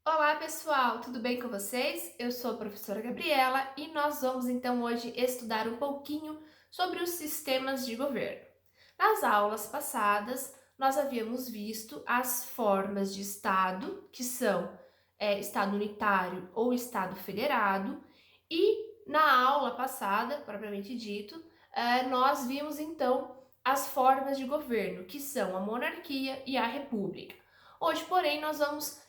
Olá pessoal, tudo bem com vocês? Eu sou a professora Gabriela e nós vamos então hoje estudar um pouquinho sobre os sistemas de governo. Nas aulas passadas, nós havíamos visto as formas de Estado, que são Estado unitário ou Estado federado, e na aula passada, propriamente dito, nós vimos então as formas de governo, que são a monarquia e a república. Hoje, porém, nós vamos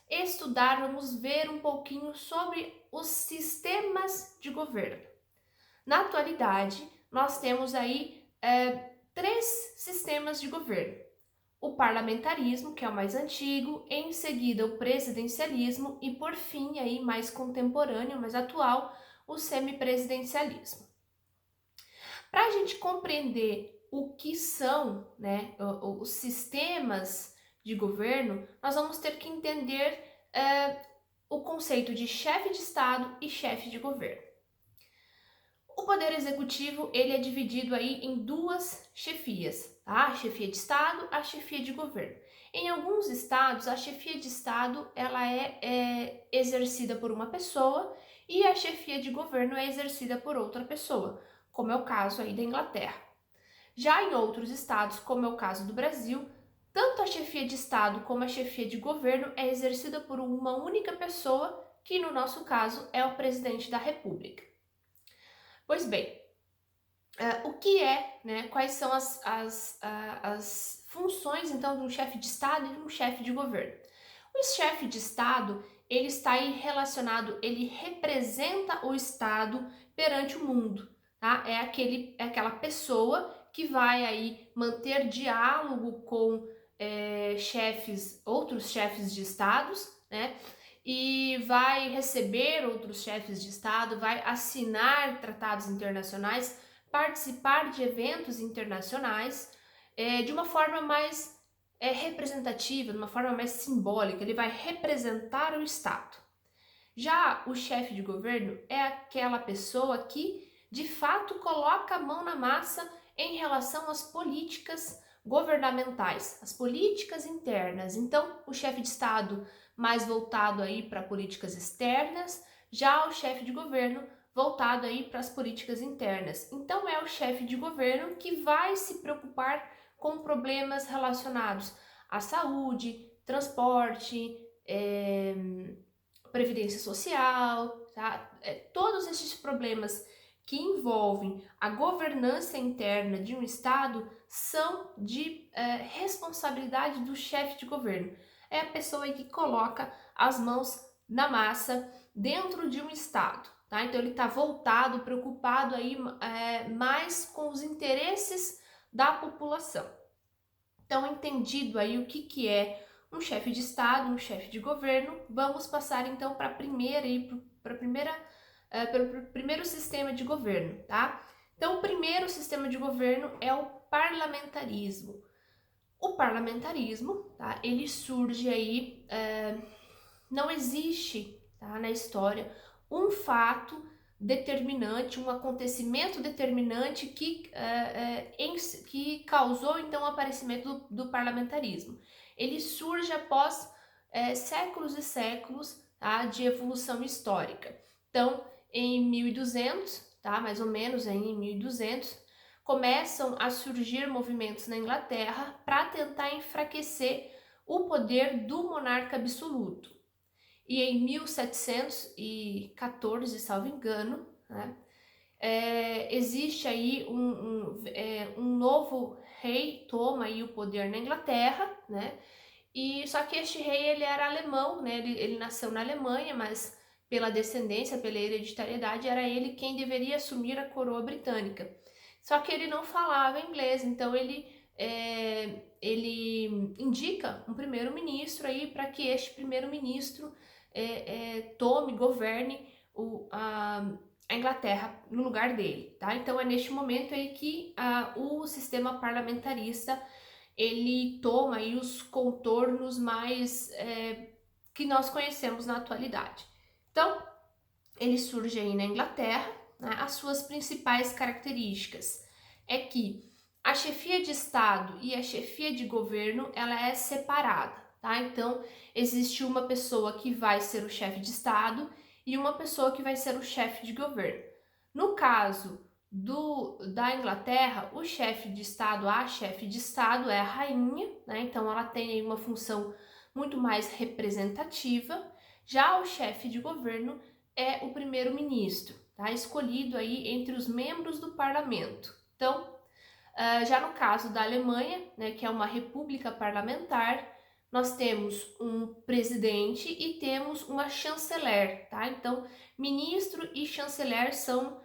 ver um pouquinho sobre os sistemas de governo. Na atualidade, nós temos aí três sistemas de governo. O parlamentarismo, que é o mais antigo, em seguida o presidencialismo e, por fim, aí mais contemporâneo, mais atual, o semipresidencialismo. Para a gente compreender o que são, né, os sistemas de governo, nós vamos ter que entender o conceito de chefe de Estado e chefe de governo. O poder executivo ele é dividido aí em duas chefias, tá? A chefia de Estado, a chefia de governo. Em alguns estados, a chefia de Estado ela é exercida por uma pessoa e a chefia de governo é exercida por outra pessoa, como é o caso aí da Inglaterra. Já em outros estados, como é o caso do Brasil, tanto a chefia de Estado como a chefia de governo é exercida por uma única pessoa, que no nosso caso é o presidente da República. Pois bem, o que é, né, quais são as funções então de um chefe de Estado e de um chefe de governo? O chefe de Estado ele está aí relacionado, ele representa o Estado perante o mundo, tá? É aquela pessoa que vai aí manter diálogo com outros chefes de estados, né? E vai receber outros chefes de estado, vai assinar tratados internacionais, participar de eventos internacionais de uma forma mais representativa, de uma forma mais simbólica, ele vai representar o Estado. Já o chefe de governo é aquela pessoa que, de fato, coloca a mão na massa em relação às políticas governamentais, as políticas internas. Então, o chefe de Estado mais voltado aí para políticas externas, já o chefe de governo voltado aí para as políticas internas. Então, é o chefe de governo que vai se preocupar com problemas relacionados à saúde, transporte, previdência social, tá? Todos esses problemas que envolvem a governança interna de um Estado são de responsabilidade do chefe de governo. É a pessoa que coloca as mãos na massa dentro de um Estado. Tá? Então ele está voltado, preocupado aí mais com os interesses da população. Então, entendido aí o que é um chefe de Estado, um chefe de governo, vamos passar então para pelo primeiro sistema de governo, tá? Então, o primeiro sistema de governo é o parlamentarismo. O parlamentarismo, tá? Ele surge aí, não existe, tá, na história um fato determinante, um acontecimento determinante que causou então o aparecimento do parlamentarismo. Ele surge após séculos e séculos, tá, de evolução histórica. Então, em 1200, tá, mais ou menos aí em 1200, começam a surgir movimentos na Inglaterra para tentar enfraquecer o poder do monarca absoluto. E em 1714, salvo engano, né, existe aí um novo rei toma aí o poder na Inglaterra, né? E só que este rei ele era alemão, né? Ele nasceu na Alemanha, mas pela descendência, pela hereditariedade, era ele quem deveria assumir a coroa britânica. Só que ele não falava inglês, então ele indica um primeiro-ministro aí para que este primeiro-ministro governe a Inglaterra no lugar dele, tá? Então é neste momento aí que o sistema parlamentarista ele toma aí os contornos mais que nós conhecemos na atualidade. Então ele surge aí na Inglaterra, né? As suas principais características é que a chefia de Estado e a chefia de governo ela é separada. tá? Então, existe uma pessoa que vai ser o chefe de Estado e uma pessoa que vai ser o chefe de governo. No caso da Inglaterra, o chefe de Estado, a chefe de Estado é a rainha, né? Então, ela tem aí uma função muito mais representativa. Já o chefe de governo é o primeiro-ministro, tá? Escolhido aí entre os membros do parlamento. Então, já no caso da Alemanha, né, que é uma república parlamentar, nós temos um presidente e temos uma chanceler, tá? Então, ministro e chanceler são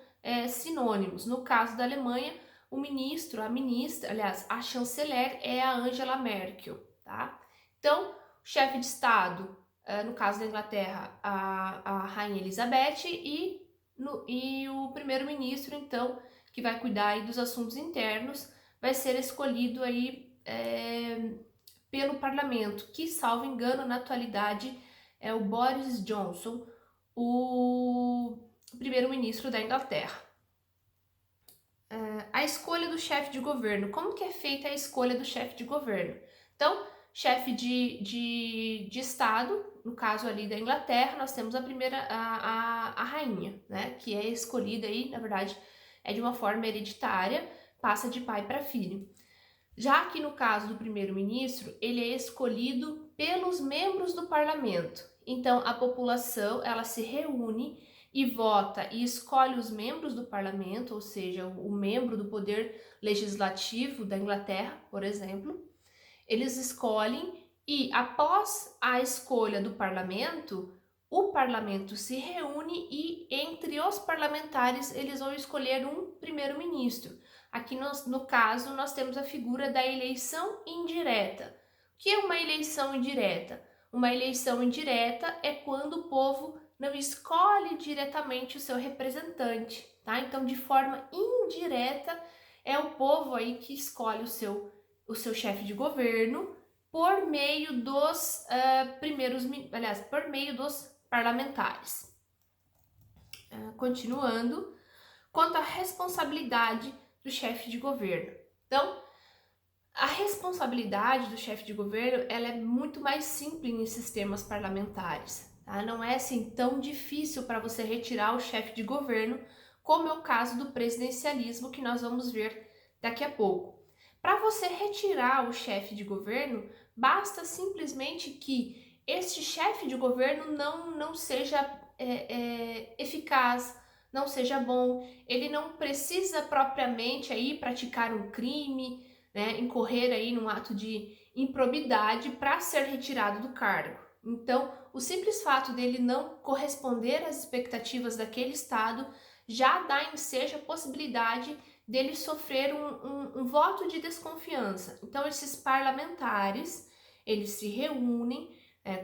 sinônimos. No caso da Alemanha, o ministro, a ministra, aliás, a chanceler é a Angela Merkel, tá? Então, o chefe de Estado, no caso da Inglaterra, a Rainha Elizabeth e o primeiro-ministro, então, que vai cuidar aí dos assuntos internos, vai ser escolhido aí pelo parlamento, que, salvo engano, na atualidade é o Boris Johnson, o primeiro-ministro da Inglaterra. A escolha do chefe de governo. Como que é feita a escolha do chefe de governo? Então, chefe de Estado, no caso ali da Inglaterra, nós temos a primeira, a rainha, né? Que é escolhida aí, na verdade, é de uma forma hereditária, passa de pai para filho. Já que no caso do primeiro-ministro, ele é escolhido pelos membros do parlamento. Então, a população, ela se reúne e vota e escolhe os membros do parlamento, ou seja, o membro do poder legislativo da Inglaterra, por exemplo. Eles escolhem e, após a escolha do parlamento, o parlamento se reúne e, entre os parlamentares, eles vão escolher um primeiro-ministro. Aqui no caso, nós temos a figura da eleição indireta. O que é uma eleição indireta? Uma eleição indireta é quando o povo não escolhe diretamente o seu representante, tá? Então, de forma indireta, é o povo aí que escolhe o seu chefe de governo por meio dos por meio dos parlamentares. Continuando, quanto à responsabilidade do chefe de governo. Então, a responsabilidade do chefe de governo, ela é muito mais simples em sistemas parlamentares, tá? Não é assim tão difícil para você retirar o chefe de governo, como é o caso do presidencialismo, que nós vamos ver daqui a pouco. Para você retirar o chefe de governo, basta simplesmente que este chefe de governo não seja eficaz, não seja bom, ele não precisa propriamente aí praticar um crime, né, incorrer aí num ato de improbidade para ser retirado do cargo. Então, o simples fato dele não corresponder às expectativas daquele Estado já dá ensejo a possibilidade dele sofrer um voto de desconfiança. Então, esses parlamentares, eles se reúnem,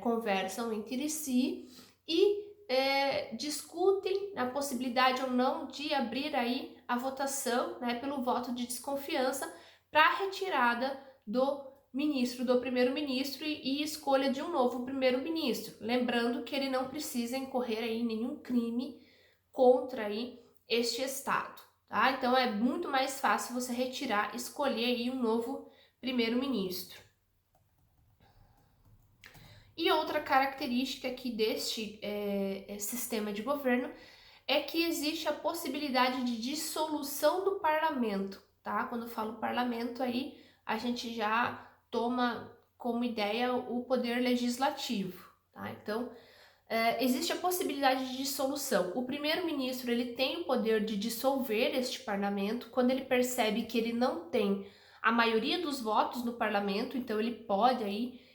conversam entre si e discutem a possibilidade ou não de abrir aí a votação, né, pelo voto de desconfiança para a retirada do primeiro-ministro e escolha de um novo primeiro-ministro. Lembrando que ele não precisa incorrer aí em nenhum crime contra aí este Estado, tá? Então é muito mais fácil você retirar, escolher aí um novo primeiro-ministro. E outra característica aqui deste sistema de governo é que existe a possibilidade de dissolução do parlamento, tá? Quando eu falo parlamento aí, a gente já toma como ideia o poder legislativo, tá? Então, existe a possibilidade de dissolução. O primeiro-ministro, ele tem o poder de dissolver este parlamento quando ele percebe que ele não tem a maioria dos votos no parlamento, então ele pode aí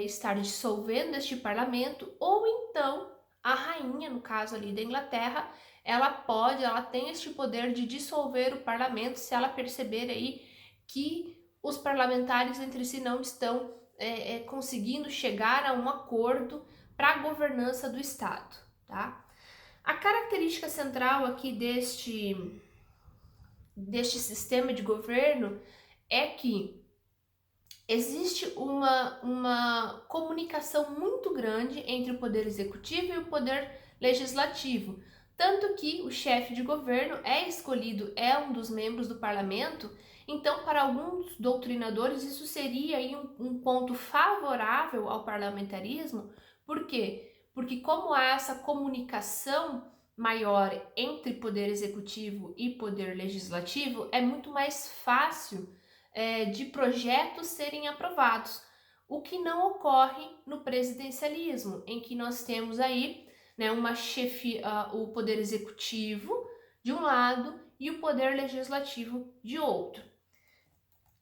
estar dissolvendo este parlamento, ou então a rainha, no caso ali da Inglaterra, ela tem este poder de dissolver o parlamento se ela perceber aí que os parlamentares entre si não estão conseguindo chegar a um acordo para a governança do Estado, tá? A característica central aqui deste sistema de governo é que existe uma comunicação muito grande entre o poder executivo e o poder legislativo, Tanto que o chefe de governo é escolhido, é um dos membros do parlamento. Então, para alguns doutrinadores, isso seria aí um ponto favorável ao parlamentarismo. Por quê? Porque como há essa comunicação maior entre poder executivo e poder legislativo, é muito mais fácil de projetos serem aprovados, o que não ocorre no presidencialismo, em que nós temos aí, né, uma chefia, o poder executivo de um lado e o poder legislativo de outro.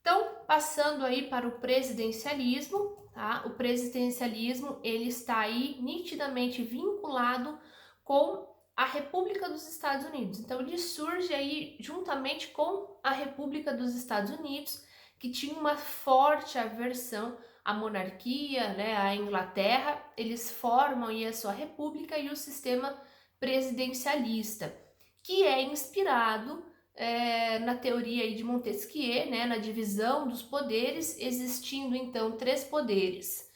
Então, passando aí para o presidencialismo, tá? O presidencialismo ele está aí nitidamente vinculado com a República dos Estados Unidos. Então, ele surge aí juntamente com a República dos Estados Unidos, que tinha uma forte aversão à monarquia, né, à Inglaterra. Eles formam aí a sua república e o sistema presidencialista, que é inspirado na teoria aí de Montesquieu, né, na divisão dos poderes, existindo então 3 poderes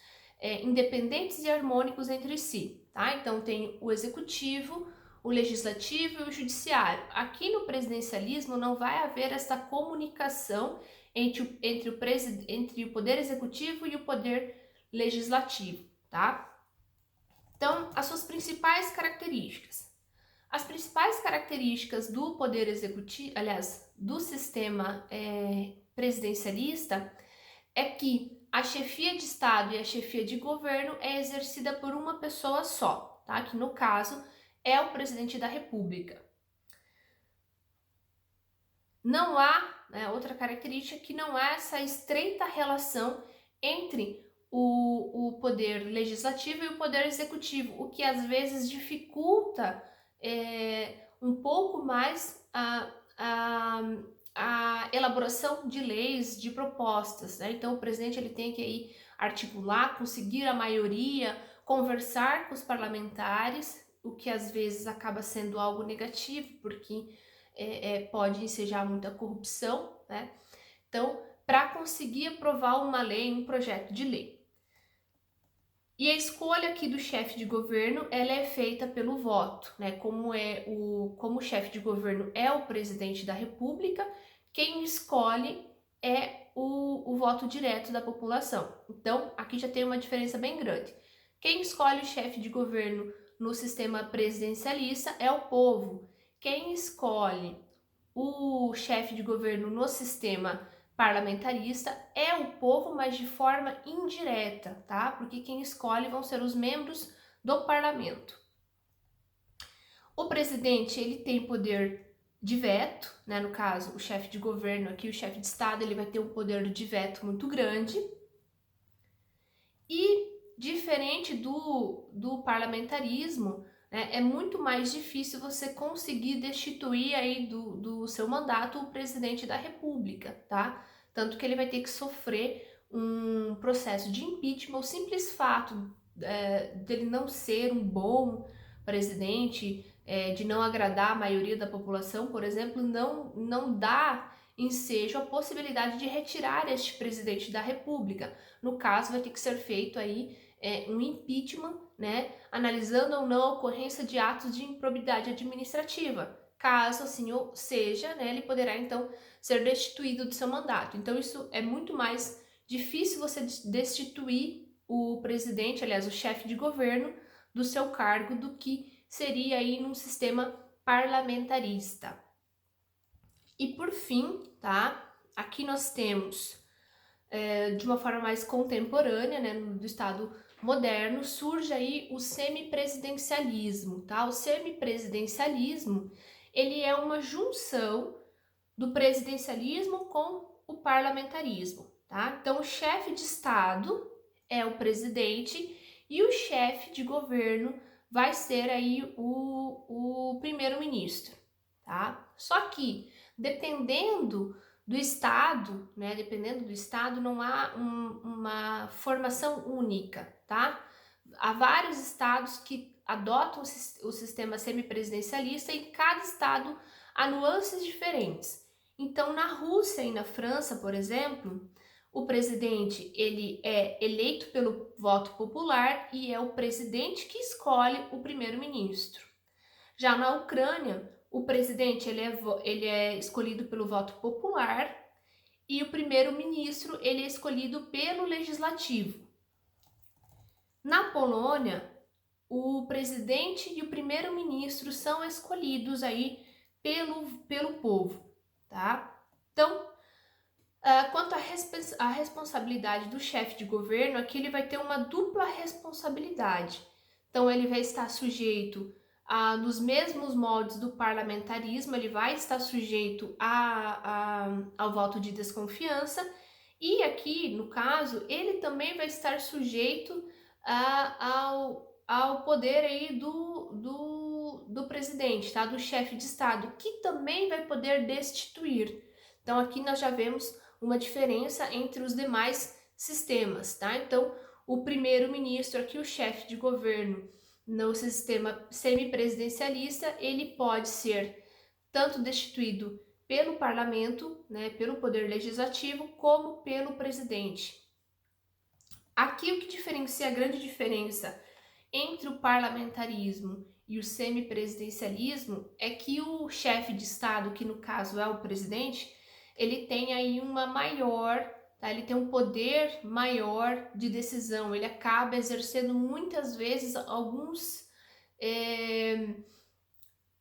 independentes e harmônicos entre si, tá? Então tem o executivo, o legislativo e o judiciário. Aqui no presidencialismo não vai haver essa comunicação entre o poder executivo e o poder legislativo, tá? Então, as suas principais características. As principais características do poder executivo, aliás, do sistema presidencialista, é que a chefia de Estado e a chefia de governo é exercida por uma pessoa só, tá? Que no caso é o presidente da República. Não há, outra característica, que não há essa estreita relação entre o poder legislativo e o poder executivo, o que às vezes dificulta um pouco mais a elaboração de leis, de propostas, né? Então o presidente ele tem que aí articular, conseguir a maioria, conversar com os parlamentares, o que às vezes acaba sendo algo negativo, porque pode ensejar muita corrupção, né? Então, para conseguir aprovar uma lei, um projeto de lei. E a escolha aqui do chefe de governo, ela é feita pelo voto, né? Como o chefe de governo é o presidente da República, quem escolhe é o voto direto da população. Então, aqui já tem uma diferença bem grande. Quem escolhe o chefe de governo no sistema presidencialista é o povo. Quem escolhe o chefe de governo no sistema parlamentarista é o povo, mas de forma indireta, tá? Porque quem escolhe vão ser os membros do parlamento. O presidente, ele tem poder de veto, né? No caso, o chefe de governo aqui, o chefe de Estado, ele vai ter um poder de veto muito grande. E diferente do parlamentarismo, né, é muito mais difícil você conseguir destituir aí do seu mandato o presidente da República, tá? Tanto que ele vai ter que sofrer um processo de impeachment. O simples fato dele não ser um bom presidente, de não agradar a maioria da população, por exemplo, não dá ensejo a possibilidade de retirar este presidente da República. No caso, vai ter que ser feito aí um impeachment, né, analisando ou não a ocorrência de atos de improbidade administrativa. Caso assim seja, né, ele poderá então ser destituído do seu mandato. Então isso é muito mais difícil você destituir o presidente, aliás, o chefe de governo do seu cargo, do que seria aí num sistema parlamentarista. E por fim, tá? Aqui nós temos, de uma forma mais contemporânea, né, do Estado moderno, surge aí o semipresidencialismo, tá? O semipresidencialismo, ele é uma junção do presidencialismo com o parlamentarismo, tá? Então, o chefe de Estado é o presidente e o chefe de governo vai ser aí o primeiro-ministro, tá? Só que, dependendo do estado, né? Dependendo do estado, não há uma formação única, tá? Há vários estados que adotam o sistema semipresidencialista e em cada estado há nuances diferentes. Então, na Rússia e na França, por exemplo, o presidente ele é eleito pelo voto popular e é o presidente que escolhe o primeiro-ministro. Já na Ucrânia, o presidente ele é escolhido pelo voto popular e o primeiro-ministro ele é escolhido pelo legislativo. Na Polônia, o presidente e o primeiro-ministro são escolhidos aí pelo povo, tá? Então, quanto à responsabilidade do chefe de governo, aqui ele vai ter uma dupla responsabilidade. Então, ele vai estar sujeito nos mesmos moldes do parlamentarismo, ele vai estar sujeito ao voto de desconfiança, e aqui, no caso, ele também vai estar sujeito ao poder aí do presidente, tá? Do chefe de Estado, que também vai poder destituir. Então, aqui nós já vemos uma diferença entre os demais sistemas, tá? Então, o primeiro-ministro, aqui o chefe de governo, no sistema semipresidencialista, ele pode ser tanto destituído pelo parlamento, né, pelo poder legislativo, como pelo presidente. Aqui o que diferencia, a grande diferença entre o parlamentarismo e o semipresidencialismo é que o chefe de Estado, que no caso é o presidente, ele tem aí uma maior, tá? Ele tem um poder maior de decisão, ele acaba exercendo muitas vezes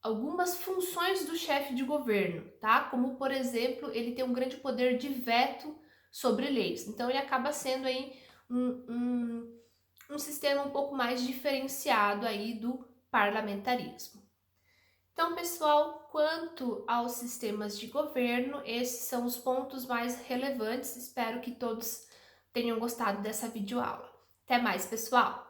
algumas funções do chefe de governo, tá? Como, por exemplo, ele tem um grande poder de veto sobre leis. Então, ele acaba sendo aí um sistema um pouco mais diferenciado aí do parlamentarismo. Então, pessoal, quanto aos sistemas de governo, esses são os pontos mais relevantes. Espero que todos tenham gostado dessa videoaula. Até mais, pessoal!